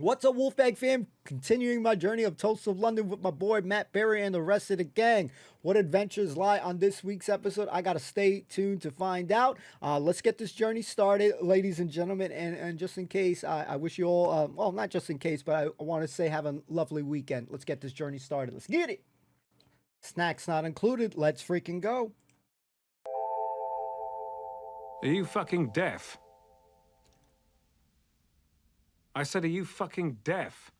What's up, Wolfbag fam? Continuing my journey of Toast of London with my boy Matt Berry and the rest of the gang. What adventures lie on this week's episode? I gotta stay tuned to find out. Let's get this journey started, ladies and gentlemen. And just in case, I wish you all, well, not just in case, but I want to say have a lovely weekend. Let's get this journey started. Let's get it. Snacks not included. Let's freaking go. Are you fucking deaf? I said, are you fucking deaf?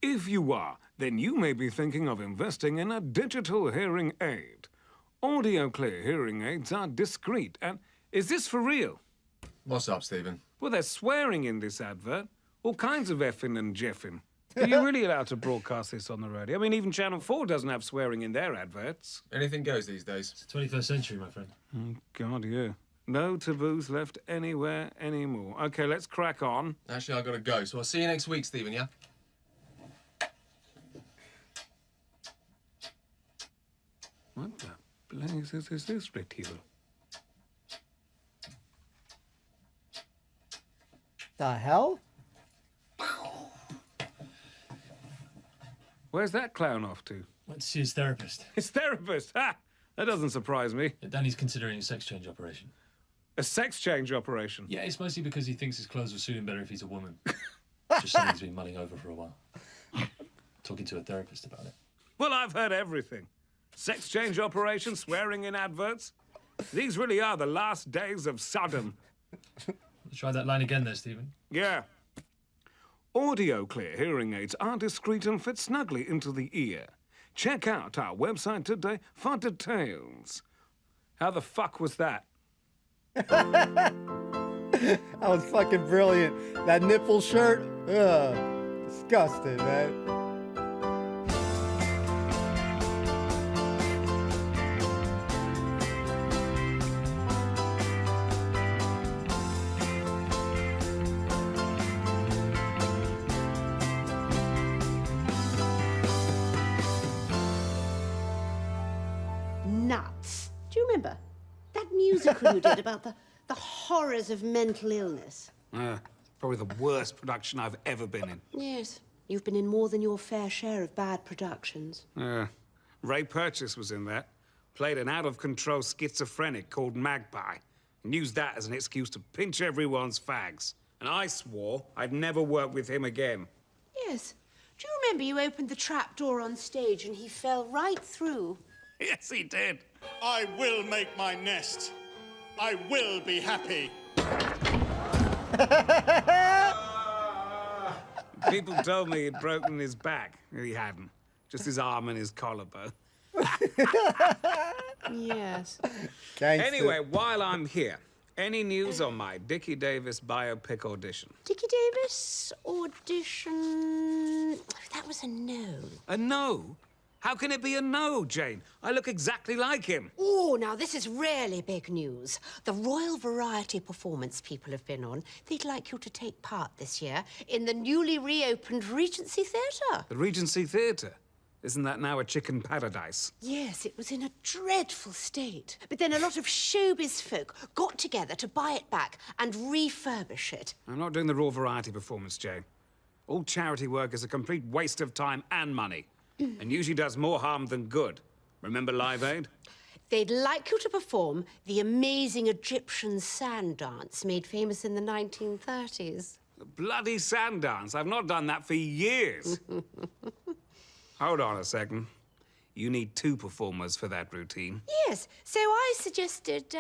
If you are, then you may be thinking of investing in a digital hearing aid. Audio clear hearing aids are discreet and... Is this for real? What's up, Stephen? Well, there's swearing in this advert. All kinds of effing and jeffing. Are you really allowed to broadcast this on the radio? I mean, even Channel 4 doesn't have swearing in their adverts. Anything goes these days. It's the 21st century, my friend. Oh, God, yeah. No taboos left anywhere anymore. Okay, let's crack on. Actually, I gotta go, so I'll see you next week, Stephen, yeah? What the blazes is this, Richi? The hell? Where's that clown off to? Went to see his therapist. His therapist? Ha! That doesn't surprise me. Danny's considering a sex change operation. A sex change operation? Yeah, it's mostly because he thinks his clothes will suit him better if he's a woman. Just something he's been mulling over for a while. Talking to a therapist about it. Well, I've heard everything. Sex change operation, swearing in adverts. These really are the last days of Sodom. Try that line again there, Stephen. Yeah. Audio clear hearing aids are discreet and fit snugly into the ear. Check out our website today for details. How the fuck was that? That was fucking brilliant. That nipple shirt, ugh, disgusting, man. Nuts. Do you remember that musical you did about the horrors of mental illness? Probably the worst production I've ever been in. Yes. You've been in more than your fair share of bad productions. Ray Purchase was in that. Played an out-of-control schizophrenic called Magpie. And used that as an excuse to pinch everyone's fags. And I swore I'd never work with him again. Yes. Do you remember you opened the trap door on stage and he fell right through? Yes, he did. I will make my nest. I will be happy. People told me he'd broken his back. He hadn't. Just his arm and his collarbone. Yes. Gangster. Anyway, while I'm here, any news on my Dickie Davis biopic audition? Dickie Davis audition... That was a no. A no? How can it be a no, Jane? I look exactly like him. Oh, now this is really big news. The Royal Variety performance people have been on. They'd like you to take part this year in the newly reopened Regency Theatre. The Regency Theatre? Isn't that now a chicken paradise? Yes, it was in a dreadful state. But then a lot of showbiz folk got together to buy it back and refurbish it. I'm not doing the Royal Variety performance, Jane. All charity work is a complete waste of time and money. And usually does more harm than good. Remember Live Aid? They'd like you to perform the amazing Egyptian sand dance made famous in the 1930s. The bloody sand dance. I've not done that for years. Hold on a second. You need 2 performers for that routine. Yes, so I suggested,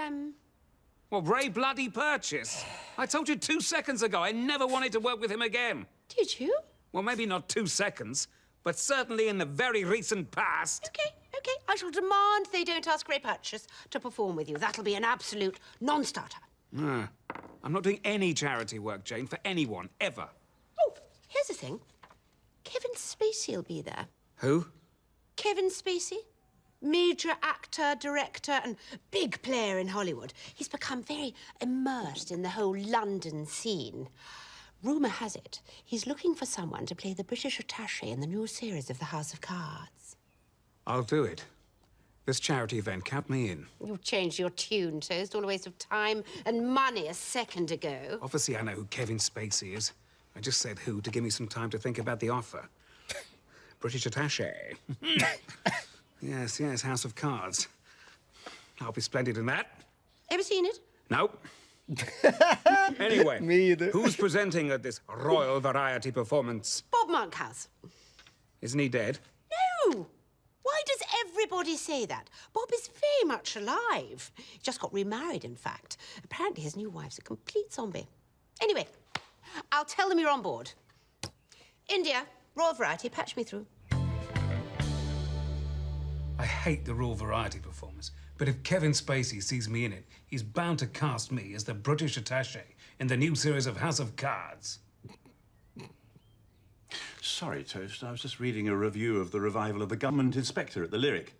Well, Ray bloody Purchase. I told you 2 seconds ago I never wanted to work with him again. Did you? Well, maybe not 2 seconds, but certainly in the very recent past. Okay. I shall demand they don't ask Ray Purchase to perform with you. That'll be an absolute non-starter. I'm not doing any charity work, Jane, for anyone, ever. Oh, here's the thing. Kevin Spacey will be there. Who? Kevin Spacey. Major actor, director, and big player in Hollywood. He's become very immersed in the whole London scene. Rumour has it he's looking for someone to play the British attaché in the new series of The House of Cards. I'll do it. This charity event, count me in. You've changed your tune, Toast. All a waste of time and money a second ago. Obviously, I know who Kevin Spacey is. I just said who to give me some time to think about the offer. British attaché. Yes, yes, House of Cards. I'll be splendid in that. Ever seen it? Nope. Anyway, Me either. who's presenting at this royal variety performance? Bob Monkhouse. Isn't he dead? No! Why does everybody say that? Bob is very much alive. He just got remarried, in fact. Apparently his new wife's a complete zombie. Anyway, I'll tell them you're on board. India, Royal Variety, patch me through. I hate the royal variety performance, but if Kevin Spacey sees me in it, he's bound to cast me as the British attaché in the new series of House of Cards. Sorry, Toast. I was just reading a review of the revival of The Government Inspector at the Lyric.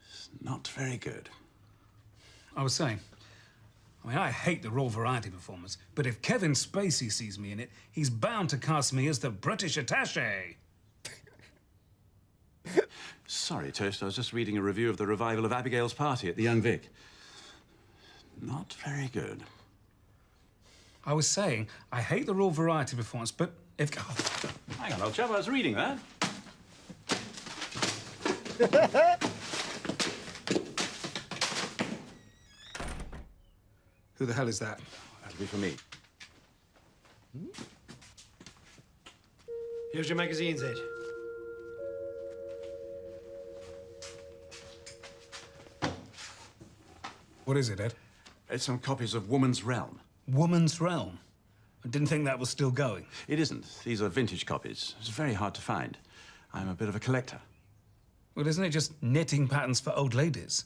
It's not very good. I was saying, I hate the royal variety performance, but if Kevin Spacey sees me in it, he's bound to cast me as the British attaché. Sorry, Toast. I was just reading a review of the revival of Abigail's Party at the Young Vic. Not very good. I was saying, I hate the royal variety performance, but if... Hang on, old chap. I was reading that. Who the hell is that? That'll be for me. Here's your magazines, Ed. What is it, Ed? It's some copies of Woman's Realm. Woman's Realm. I didn't think that was still going. It isn't. These are vintage copies. It's very hard to find. I'm a bit of a collector. Well, isn't it just knitting patterns for old ladies?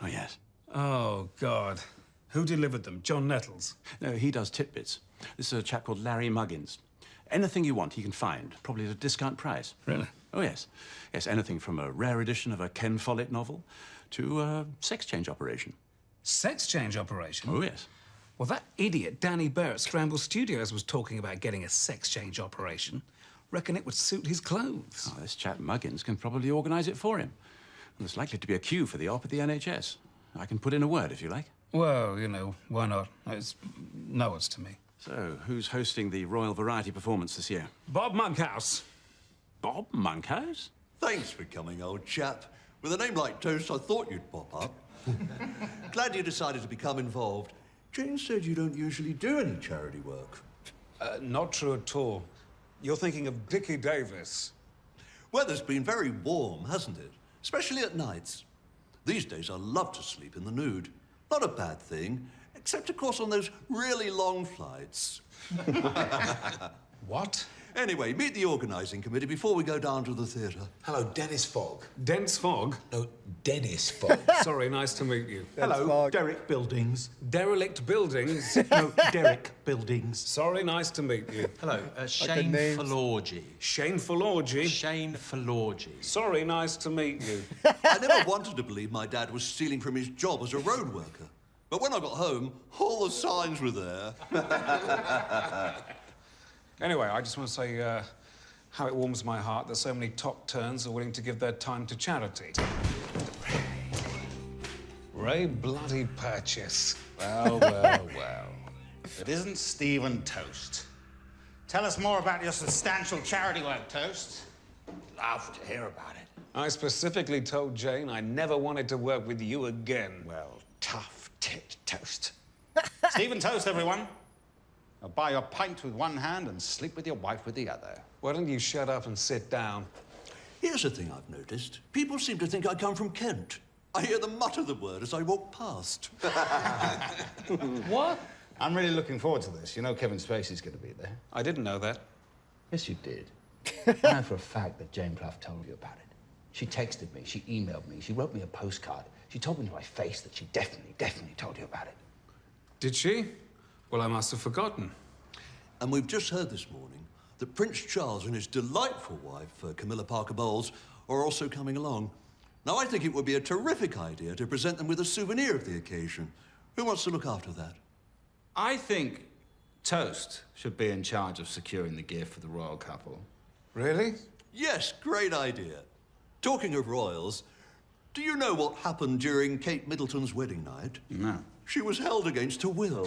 Oh, yes. Oh, God. Who delivered them? John Nettles? No, he does Tidbits. This is a chap called Larry Muggins. Anything you want, he can find, probably at a discount price. Really? Oh, yes. Yes, anything from a rare edition of a Ken Follett novel to a sex change operation. Sex change operation? Oh, yes. Well, that idiot Danny Bear at Scramble Studios was talking about getting a sex change operation. Reckon it would suit his clothes. Oh, this chap Muggins can probably organise it for him. And there's likely to be a queue for the op at the NHS. I can put in a word if you like. Well, you know, why not? It's no odds to me. So, who's hosting the Royal Variety performance this year? Bob Monkhouse. Bob Monkhouse? Thanks for coming, old chap. With a name like Toast, I thought you'd pop up. Glad you decided to become involved. Jane said you don't usually do any charity work. Not true at all. You're thinking of Dickie Davis. Weather's been very warm, hasn't it? Especially at nights. These days, I love to sleep in the nude. Not a bad thing, except, of course, on those really long flights. What? Anyway, meet the organising committee before we go down to the theatre. Hello, Dennis Fogg. Dense fog? No, Dennis Fogg. Sorry, nice to meet you. Hello, Fogg. Derek Buildings. Derelict Buildings? No, Derek Buildings. Sorry, nice to meet you. Hello, Shane names. Philorgy. Shameful orgy? Shane Philorgy. Sorry, nice to meet you. I never wanted to believe my dad was stealing from his job as a road worker. But when I got home, all the signs were there. Anyway, I just want to say how it warms my heart that so many top turns are willing to give their time to charity. Ray bloody Purchase. Well, well, well. It isn't Stephen Toast. Tell us more about your substantial charity work, Toast. Love to hear about it. I specifically told Jane I never wanted to work with you again. Well, tough tit, Toast. Stephen Toast, everyone. I'll buy your pint with one hand and sleep with your wife with the other. Why don't you shut up and sit down? Here's the thing I've noticed. People seem to think I come from Kent. I hear them mutter the word as I walk past. What? I'm really looking forward to this. You know Kevin Spacey's going to be there. I didn't know that. Yes, you did. I know for a fact that Jane Clough told you about it. She texted me, she emailed me, she wrote me a postcard. She told me to my face that she definitely told you about it. Did she? Well, I must have forgotten. And we've just heard this morning that Prince Charles and his delightful wife, Camilla Parker Bowles, are also coming along. Now, I think it would be a terrific idea to present them with a souvenir of the occasion. Who wants to look after that? I think Toast should be in charge of securing the gift for the royal couple. Really? Yes, great idea. Talking of royals, Do you know what happened during Kate Middleton's wedding night? No. She was held against her will.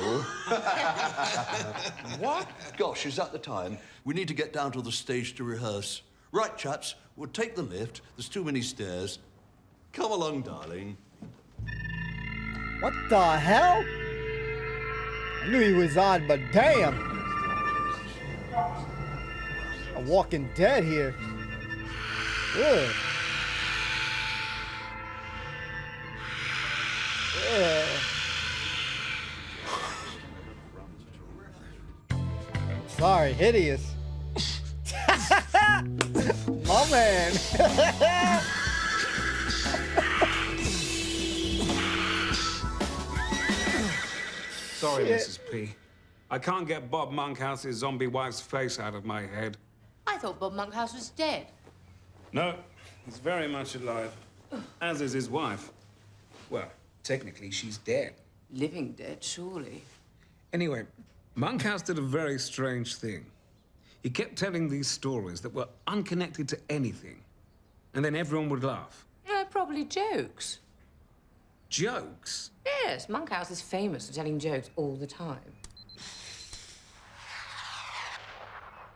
What? Gosh, is that the time? We need to get down to the stage to rehearse. Right, chaps, we'll take the lift. There's too many stairs. Come along, darling. What the hell? I knew he was odd, but damn. A Walking Dead here. Ugh. Ugh. Sorry, hideous. My man. Sorry, Shit. Mrs. P. I can't get Bob Monkhouse's zombie wife's face out of my head. I thought Bob Monkhouse was dead. No, he's very much alive. As is his wife. Well, technically, she's dead. Living dead, surely. Anyway, Monkhouse did a very strange thing. He kept telling these stories that were unconnected to anything. And then everyone would laugh. Yeah, probably jokes. Jokes? Yes, Monkhouse is famous for telling jokes all the time.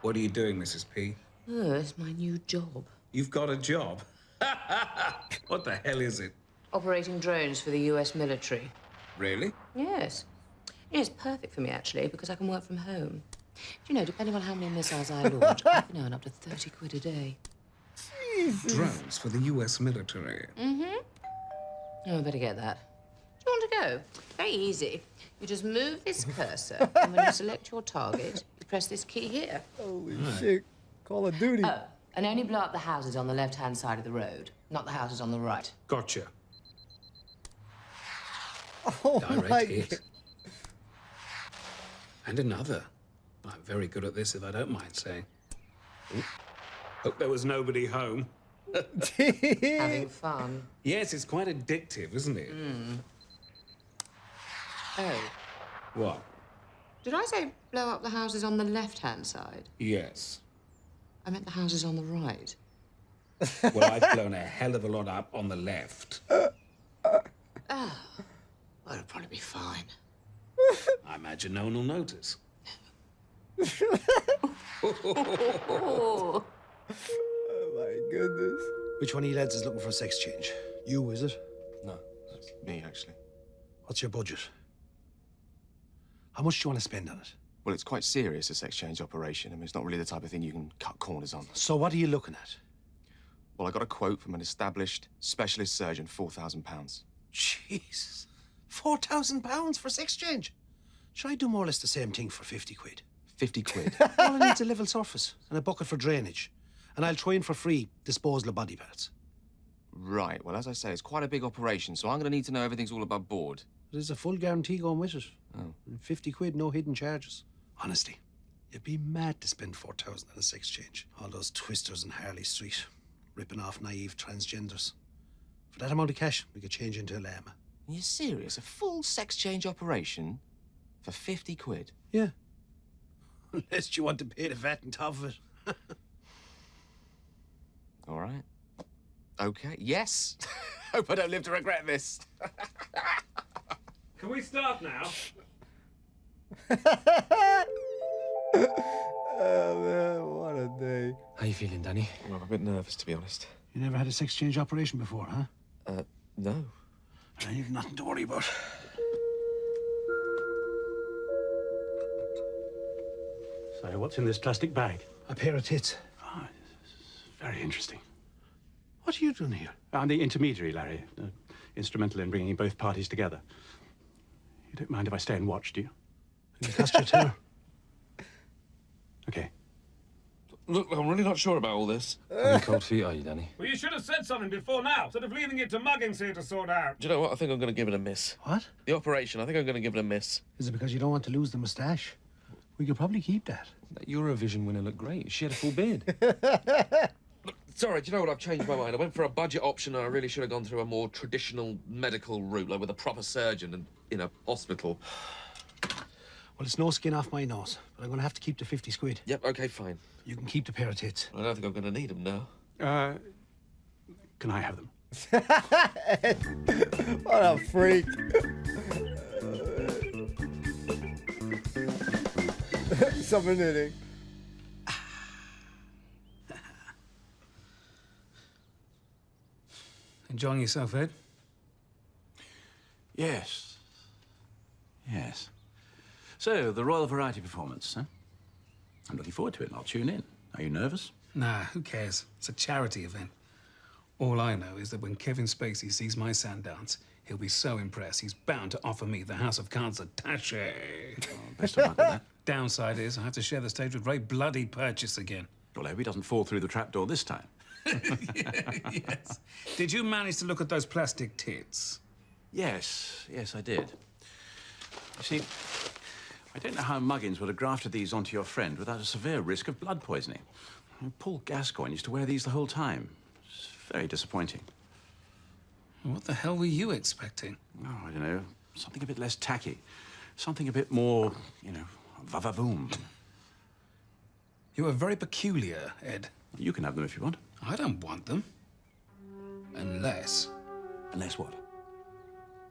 What are you doing, Mrs. P? Oh, it's my new job. You've got a job? What the hell is it? Operating drones for the US military. Really? Yes. It's perfect for me, actually, because I can work from home. Do you know, depending on how many missiles I launch, I can earn up to 30 quid a day. Jesus. Drones for the US military. Mm-hmm. Oh, I better get that. Do you want to go? Very easy. You just move this cursor, and when you select your target, you press this key here. Holy shit. Call of Duty. Oh, and only blow up the houses on the left-hand side of the road, not the houses on the right. Gotcha. Oh Direct my hit. God. And another. I'm very good at this, if I don't mind saying. Ooh. Hope there was nobody home. Having fun. Yes, it's quite addictive, isn't it? Mm. Oh, What? did I say blow up the houses on the left-hand side? Yes. I meant the houses on the right. Well, I've blown a hell of a lot up on the left. Oh, well, it'll probably be fine. I imagine no one will notice. Oh my goodness. Which one of you lads is looking for a sex change? You, is it? No, that's me, actually. What's your budget? How much do you want to spend on it? Well, it's quite serious, a sex change operation. I mean, it's not really the type of thing you can cut corners on. So what are you looking at? Well, I got a quote from an established specialist surgeon, £4,000. Jesus. £4,000 for a sex change? Should I do more or less the same thing for 50 quid? 50 quid? All I need's a level surface and a bucket for drainage. And I'll train for free disposal of body parts. Right, well, as I say, it's quite a big operation, so I'm going to need to know everything's all above board. There's a full guarantee going with it. Oh. 50 quid, no hidden charges. Honestly, you'd be mad to spend 4,000 on a sex change. All those twisters in Harley Street, ripping off naive transgenders. For that amount of cash, we could change into a llama. Are you serious? A full sex change operation for 50 quid? Yeah. Unless you want to pay the VAT on top of it. All right. Okay, yes. Hope I don't live to regret this. Can we start now? Oh man, what a day. How you feeling, Danny? Well, I'm a bit nervous, to be honest. You never had a sex change operation before, huh? No. You've nothing to worry about. So, what's in this plastic bag? A pair of tits. Ah, this is very interesting. What are you doing here? I'm the intermediary, Larry. Instrumental in bringing both parties together. You don't mind if I stay and watch, do you? It'll cost you a tenner. Okay. Look, I'm really not sure about all this. Having cold feet, are you, Danny? Well, you should have said something before now, instead of leaving it to Muggins here to sort out. Do you know what? I think I'm going to give it a miss. What? The operation, I think I'm going to give it a miss. Is it because you don't want to lose the moustache? We could probably keep that. That Eurovision winner looked great. She had a full beard. Look, sorry, do you know what? I've changed my mind. I went for a budget option and I really should have gone through a more traditional medical route, like with a proper surgeon and in a hospital. Well, it's no skin off my nose, but I'm going to have to keep the 50 quid. Yep, okay, fine. You can keep the pair of tits. I don't think I'm going to need them now. Can I have them? What a freak. Summer knitting. Enjoying yourself, Ed? Yes. Yes. So, the Royal Variety performance, huh? I'm looking forward to it, and I'll tune in. Are you nervous? Nah, who cares? It's a charity event. All I know is that when Kevin Spacey sees my sand dance, he'll be so impressed he's bound to offer me the House of Cards attache. Oh, best of luck with that. Downside is I have to share the stage with Ray Bloody Purchase again. Well, I hope he doesn't fall through the trapdoor this time. Yes. Did you manage to look at those plastic tits? Yes, I did. You see, I don't know how Muggins would have grafted these onto your friend without a severe risk of blood poisoning. Paul Gascoigne used to wear these the whole time. It's very disappointing. What the hell were you expecting? Oh, I don't know. Something a bit less tacky. Something a bit more, va-va-boom. You are very peculiar, Ed. You can have them if you want. I don't want them. Unless... Unless what?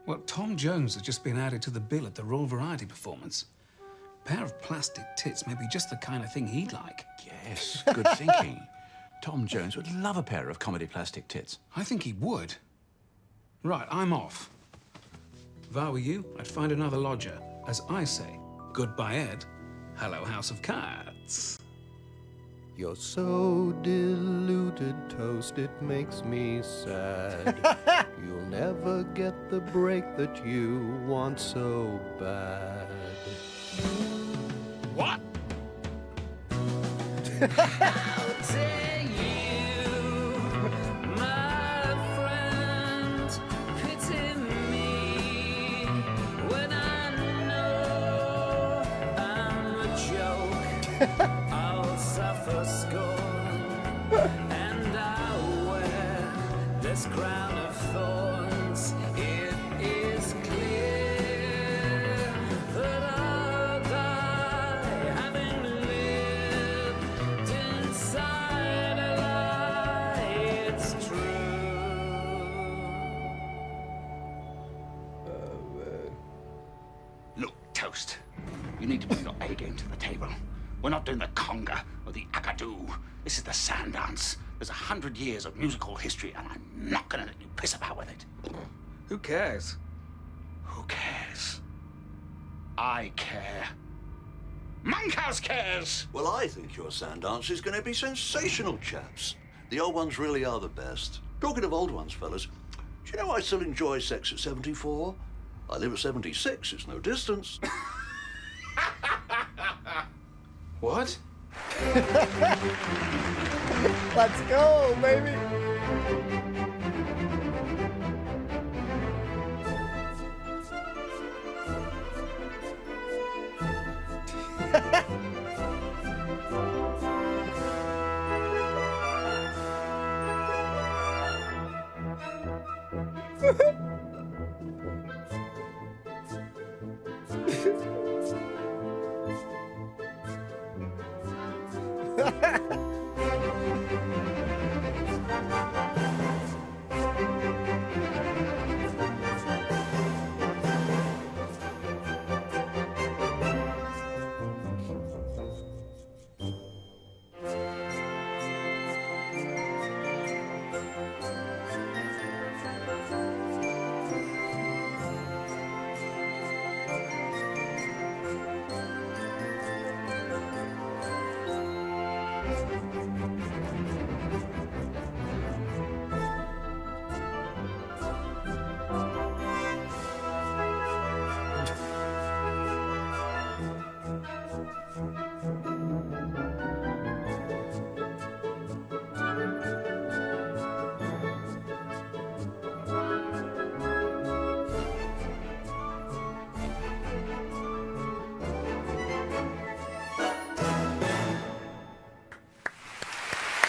Well, Tom Jones has just been added to the bill at the Royal Variety performance. A pair of plastic tits may be just the kind of thing he'd like. Yes, good thinking. Tom Jones would love a pair of comedy plastic tits. I think he would. Right, I'm off. If I were you, I'd find another lodger. As I say, goodbye, Ed. Hello, House of Cards. You're so deluded, Toast, it makes me sad. You'll never get the break that you want so bad. What? How dare you, my friend, pity me when I know I'm a joke. I'll suffer scorn, and I'll wear this crown of thorns. It is clear that I'll die having lived inside a lie. It's true. Look, Toast, you need to bring your A game to the table. We're not doing the conga or the akadoo. This is the sand dance. There's 100 years of musical history, and I'm not gonna let you piss about with it. Who cares? Who cares? I care. Monkhouse cares! Well, I think your sand dance is going to be sensational, chaps. The old ones really are the best. Talking of old ones, fellas, do you know I still enjoy sex at 74? I live at 76, it's no distance. What? Let's go, baby.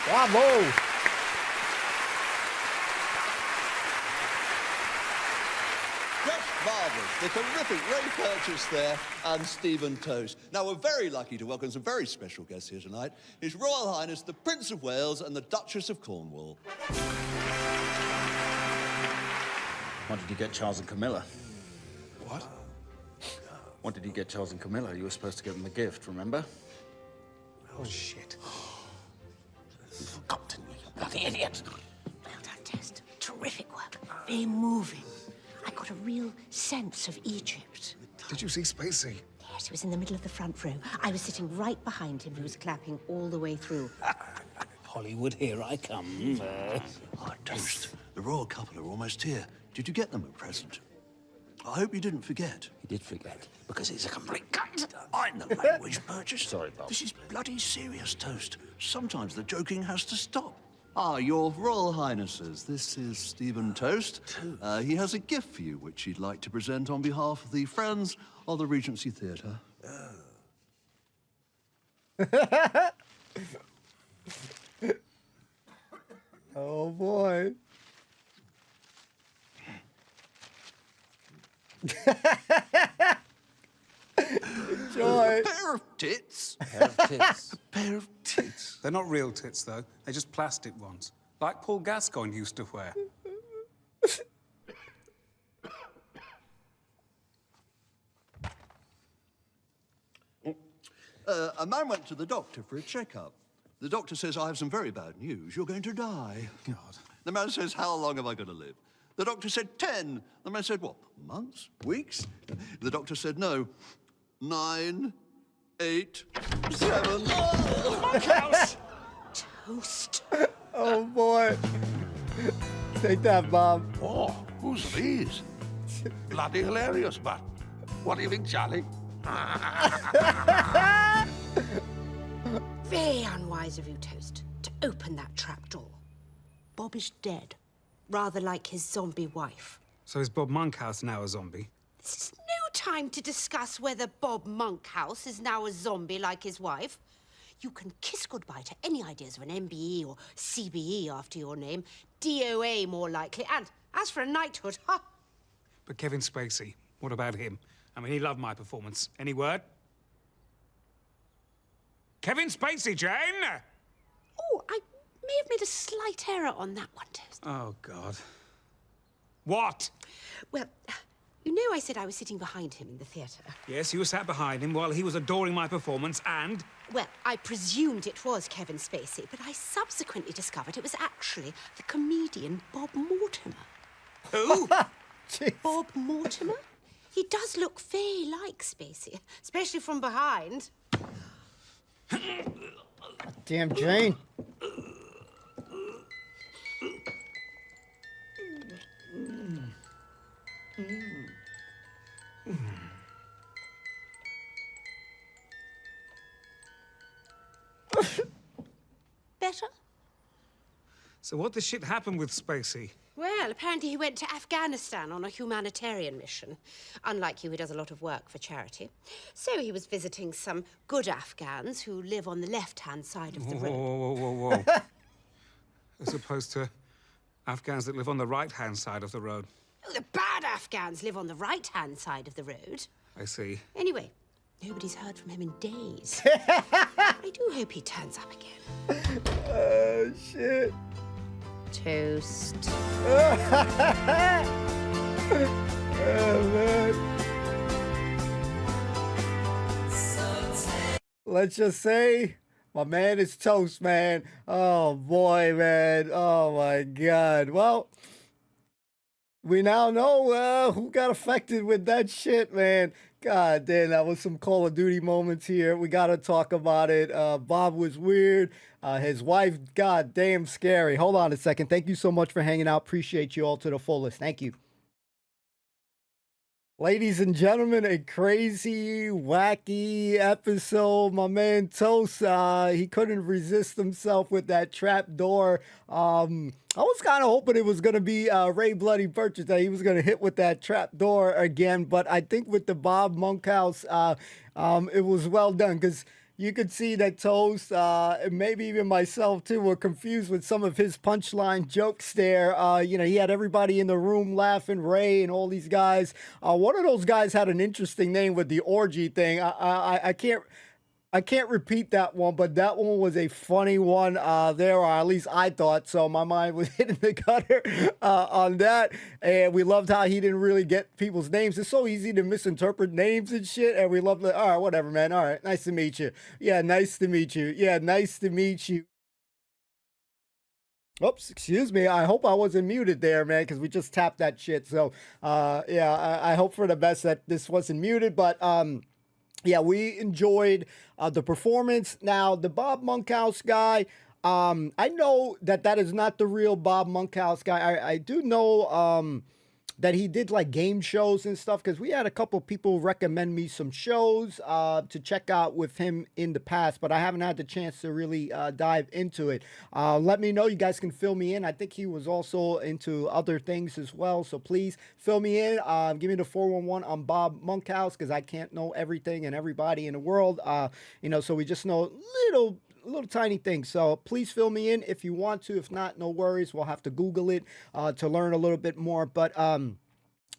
Bravo! Just marvellous. The terrific Ray Purchase there and Stephen Toast. Now, we're very lucky to welcome some very special guests here tonight. His Royal Highness, the Prince of Wales and the Duchess of Cornwall. What did you get Charles and Camilla? What? What did you get Charles and Camilla? You were supposed to give them a gift, remember? Oh, shit. You've forgotten me, you bloody idiot. Well done, Toast. Terrific work. Very moving. I got a real sense of Egypt. Did you see Spacey? Yes, he was in the middle of the front row. I was sitting right behind him. He was clapping all the way through. Hollywood, here I come. Ah, Toast. The royal couple are almost here. Did you get them a present? I hope you didn't forget. He did forget. Because he's a complete cunt. I'm the language purchase. Sorry, Bob. This is bloody serious, Toast. Sometimes the joking has to stop. Ah, your Royal Highnesses, this is Stephen Toast. He has a gift for you, which he'd like to present on behalf of the Friends of the Regency Theatre. Oh, boy. Joy. A pair of tits. Pair of tits. A pair of tits. They're not real tits, though. They're just plastic ones, like Paul Gascoigne used to wear. A man went to the doctor for a checkup. The doctor says, I have some very bad news. You're going to die. God. The man says, how long am I going to live? The doctor said, 10. The man said, what, months? Weeks? The doctor said, no. 9, 8, 7. Monkhouse! Toast. Oh, boy. Take that, Bob. Oh, who's these? Bloody hilarious, but what do you think, Charlie? Very unwise of you, Toast, to open that trap door. Bob is dead, rather like his zombie wife. So is Bob Monkhouse now a zombie? This is no time to discuss whether Bob Monkhouse is now a zombie like his wife. You can kiss goodbye to any ideas of an MBE or CBE after your name. DOA more likely. And as for a knighthood, ha! But Kevin Spacey, what about him? I mean, he loved my performance. Any word? Kevin Spacey, Jane! Oh, I may have made a slight error on that one, Toast. Oh, God. What? Well, you know I said I was sitting behind him in the theatre. Yes, you were sat behind him while he was adoring my performance, and... Well, I presumed it was Kevin Spacey, but I subsequently discovered it was actually the comedian Bob Mortimer. Who? Bob Mortimer? He does look very like Spacey, especially from behind. Damn, Jane. Better? So what the shit happened with Spacey? Well, apparently he went to Afghanistan on a humanitarian mission, unlike you, who does a lot of work for charity. So he was visiting some good Afghans who live on the left-hand side of the road. Whoa, whoa, whoa, whoa. As opposed to Afghans that live on the right-hand side of the road. Oh, the bad Afghans live on the right-hand side of the road. I see. Anyway, nobody's heard from him in days. I do hope he turns up again. Oh, shit. Toast. Oh, man. Let's just say, my man is toast, man. Oh, boy, man. Oh, my God. Well, we now know who got affected with that shit, man. God damn, that was some Call of Duty moments here. We got to talk about it. Bob was weird. His wife, god damn scary. Hold on a second. Thank you so much for hanging out. Appreciate you all to the fullest. Thank you. Ladies and gentlemen, a crazy, wacky episode. My man Toast, he couldn't resist himself with that trap door. I was kind of hoping it was going to be Ray Bloody Burgess that he was going to hit with that trap door again. But I think with the Bob Monkhouse, it was well done because you could see that Toast, and maybe even myself too, were confused with some of his punchline jokes there. You know, he had everybody in the room laughing, Ray and all these guys. One of those guys had an interesting name with the orgy thing. I can't repeat that one, but that one was a funny one there, or at least I thought so. My mind was hitting the gutter on that. And we loved how he didn't really get people's names. It's so easy to misinterpret names and shit. And we loved all right, whatever, man. All right, nice to meet you. Yeah, nice to meet you. Yeah, nice to meet you. Oops, excuse me. I hope I wasn't muted there, man, because we just tapped that shit. So, yeah, I hope for the best that this wasn't muted. But, yeah, we enjoyed the performance. Now, the Bob Monkhouse guy, I know that is not the real Bob Monkhouse guy. I do know that he did like game shows and stuff, because we had a couple people recommend me some shows to check out with him in the past, but I haven't had the chance to really dive into it. Let me know. You guys can fill me in. I think he was also into other things as well, so please fill me in. Give me the 411 on Bob Monkhouse, because I can't know everything and everybody in the world. So we just know little tiny things. So please fill me in if you want to. If not, no worries. We'll have to Google it to learn a little bit more. But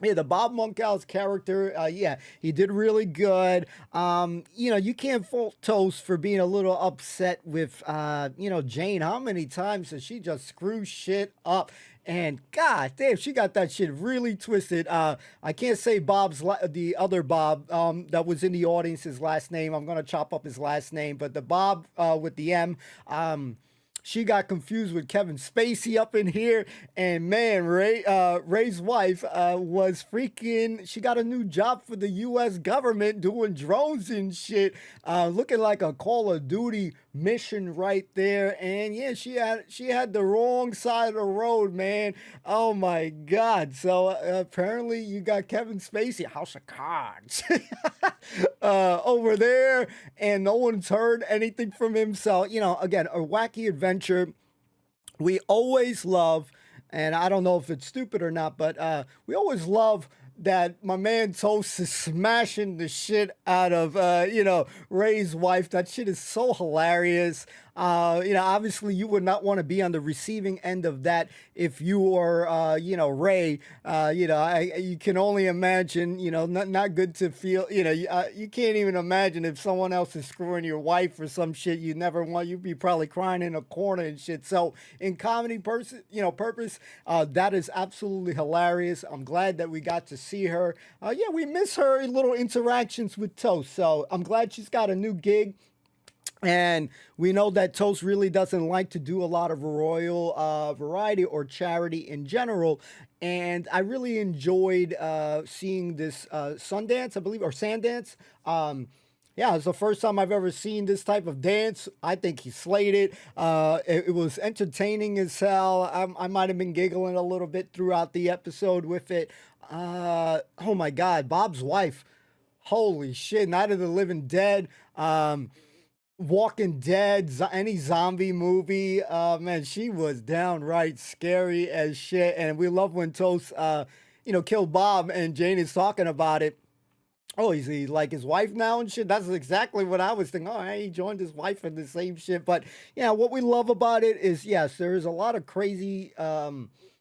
yeah, the Bob Monkhouse character, yeah, he did really good. You can't fault Toast for being a little upset with, Jane. How many times has she just screwed shit up? And god damn, she got that shit really twisted. I can't say the other Bob that was in the audience, his last name. I'm gonna chop up his last name, but the Bob with the M, she got confused with Kevin Spacey up in here, and man, Ray's wife was freaking. She got a new job for the U.S. government doing drones and shit, looking like a Call of Duty mission right there. And yeah, she had the wrong side of the road, man. Oh my god! So apparently you got Kevin Spacey, House of Cards, over there, and no one's heard anything from him. So again, a wacky adventure. We always love, and I don't know if it's stupid or not, but we always love that my man Toast is smashing the shit out of, Ray's wife. That shit is so hilarious. Obviously you would not want to be on the receiving end of that if you were, Ray. You can only imagine, not good to feel, you can't even imagine if someone else is screwing your wife or some shit you never want. You'd be probably crying in a corner and shit. So in comedy purpose, that is absolutely hilarious. I'm glad that we got to see her. Yeah, we miss her little interactions with Toast. So I'm glad she's got a new gig. And we know that Toast really doesn't like to do a lot of royal variety or charity in general. And I really enjoyed seeing this Sundance, I believe, or Sandance. Yeah, it's the first time I've ever seen this type of dance. I think he slayed it. It was entertaining as hell. I might have been giggling a little bit throughout the episode with it. Oh my God, Bob's wife. Holy shit, Night of the Living Dead. Walking Dead, any zombie movie, man, she was downright scary as shit. And we love when Toast, killed Bob, and Jane is talking about it. Oh, is he like his wife now and shit? That's exactly what I was thinking. Oh, he joined his wife in the same shit. But yeah, what we love about it is, yes, there is a lot of crazy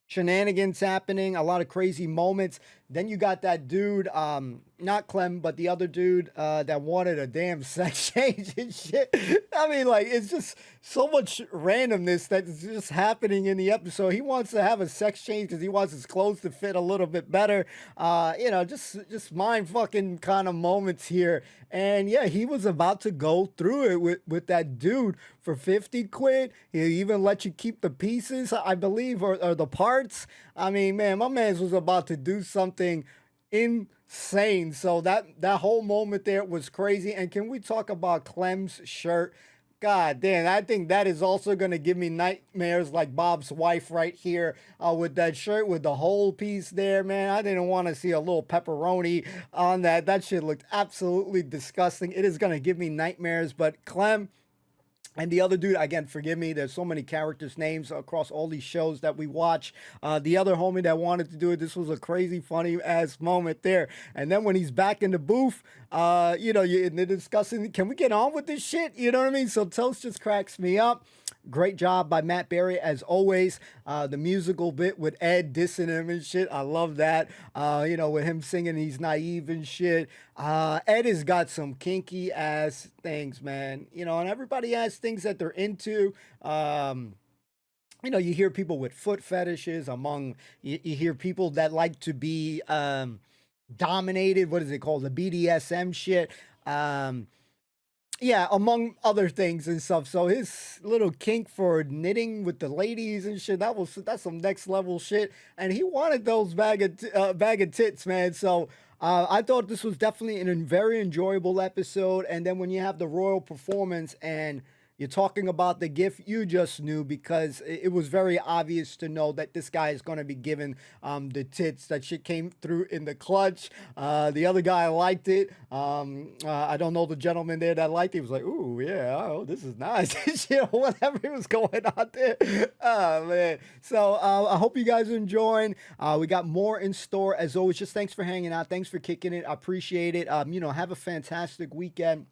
shenanigans happening, a lot of crazy moments. Then you got that dude, not Clem, but the other dude that wanted a damn sex change and shit. I mean, like, it's just so much randomness that's just happening in the episode. He wants to have a sex change because he wants his clothes to fit a little bit better. Just mind fucking kind of moments here. And yeah, he was about to go through it with that dude for 50 quid. He'll even let you keep the pieces, I believe, or the parts. I mean, man, my man was about to do something insane. So that whole moment there was crazy. And can we talk about Clem's shirt? God damn, I think that is also going to give me nightmares like Bob's wife right here with that shirt with the whole piece there, man. I didn't want to see a little pepperoni on that. That shit looked absolutely disgusting. It is going to give me nightmares. But Clem and the other dude, again, forgive me, there's so many characters' names across all these shows that we watch. The other homie that wanted to do it, this was a crazy, funny-ass moment there. And then when he's back in the booth, they're discussing, can we get on with this shit? You know what I mean? So Toast just cracks me up. Great job by Matt Berry, as always. The musical bit with Ed dissing him and shit, I love that. With him singing he's naive and shit. Ed has got some kinky ass things, man. You know, and everybody has things that they're into. You know, you hear people with foot fetishes you hear people that like to be dominated. What is it called? The BDSM shit. Yeah, among other things and stuff. So his little kink for knitting with the ladies and shit, that's some next level shit. And he wanted those bag of tits, man. So I thought this was definitely a very enjoyable episode. And then when you have the royal performance and you're talking about the gift, you just knew, because it was very obvious to know that this guy is going to be given the tits. That shit came through in the clutch. The other guy liked it. I don't know the gentleman there that liked it. He was like, ooh, yeah, oh, this is nice. You know, whatever was going on there. Oh, man. So I hope you guys are enjoying. We got more in store. As always, just thanks for hanging out. Thanks for kicking it. I appreciate it. You know, have a fantastic weekend.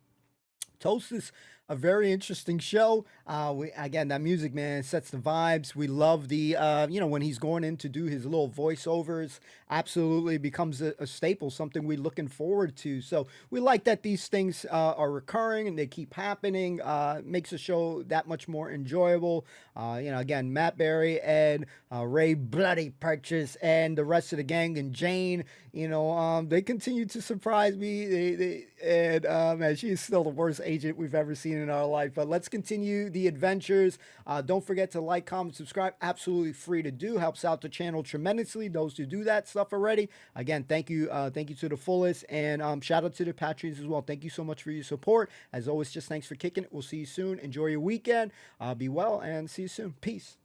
Toast is a very interesting show. Again, that music, man, sets the vibes. We love the, you know, when he's going in to do his little voiceovers, absolutely becomes a staple, something we're looking forward to. So we like that these things are recurring and they keep happening. Makes the show that much more enjoyable. You know, again, Matt Berry and Ray Bloody Purchase and the rest of the gang and Jane, you know, they continue to surprise me. Man, she is still the worst agent we've ever seen in our life. But let's continue the adventures. Don't forget to like, comment, subscribe. Absolutely free to do. Helps out the channel tremendously. Those who do that stuff already. Again, thank you to the fullest. And shout out to the patrons as well. Thank you so much for your support. As always, just thanks for kicking it. We'll see you soon. Enjoy your weekend. Be well and see you soon. Peace.